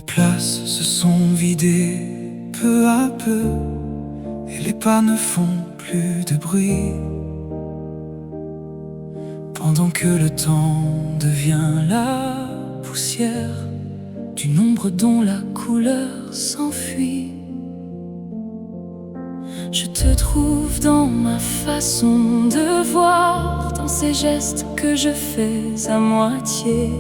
Les places se sont vidées peu à peu et les pas ne font plus de bruit. Pendant que le temps devient la poussière du nombre dont la couleur s'enfuit. Je te trouve dans ma façon de voir, dans ces gestes que je fais à moitié.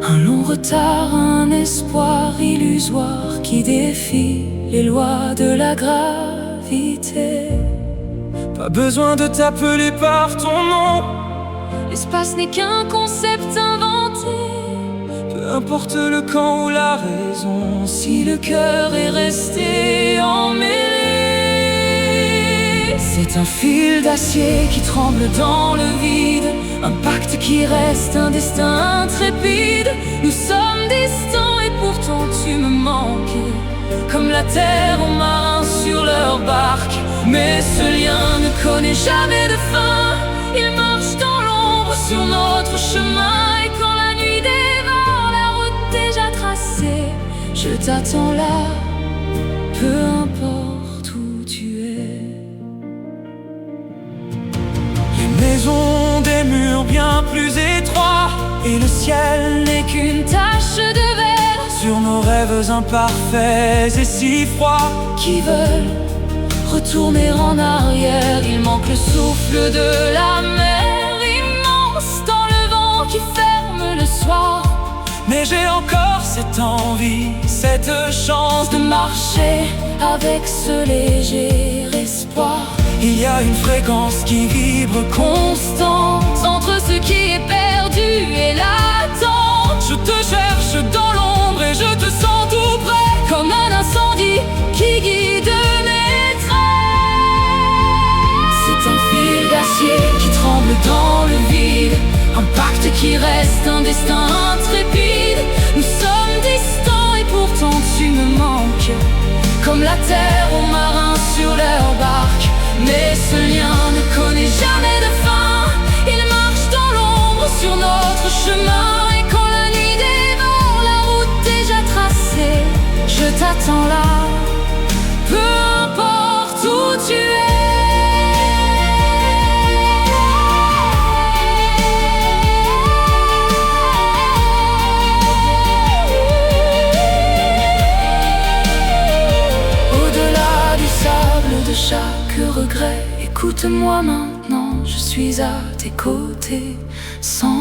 Un long retard, un espoir illusoire qui défie les lois de la gravité. Pas besoin de t'appeler par ton nom, l'espace n'est qu'un concept inventé. Peu importe le camp ou la raison, si le cœur est resté emmêlé. C'est un fil d'acier qui tremble dans le vide, un pacte qui reste, un destin intrépide. Nous sommes distants et pourtant tu me manques, comme la terre aux marins sur leur barque. Mais ce lien ne connaît jamais de fin, il marche dans l'ombre sur notre chemin. Et quand la nuit dévore la route déjà tracée, je t'attends là, peu importe où tu es. Les maisons, des murs bien plus étroits, et le ciel n'est qu'une tache de verre sur nos rêves imparfaits et si froids, qui veulent retourner en arrière. Il manque le souffle de la mer immense dans le vent qui ferme le soir. Mais j'ai encore cette envie, cette chance de marcher avec ce léger espoir. Il y a une fréquence qui vibre constante entre ce qui est perdu et l'attente. Je te cherche dans l'ombre et je te sens tout près, comme un incendie qui guide mes traits. C'est un fil d'acier qui tremble dans le vide, un pacte qui reste, un destin intrépide. Nous sommes distants et pourtant tu me manques, comme la terre aux marins sur leur barque. Mais ce lien ne connaît jamais de fin, il marche dans l'ombre sur notre chemin. Et quand la nuit dévore la route déjà tracée, je t'attends là, peu importe où tu es. De chaque regret, écoute-moi maintenant, je suis à tes côtés, sans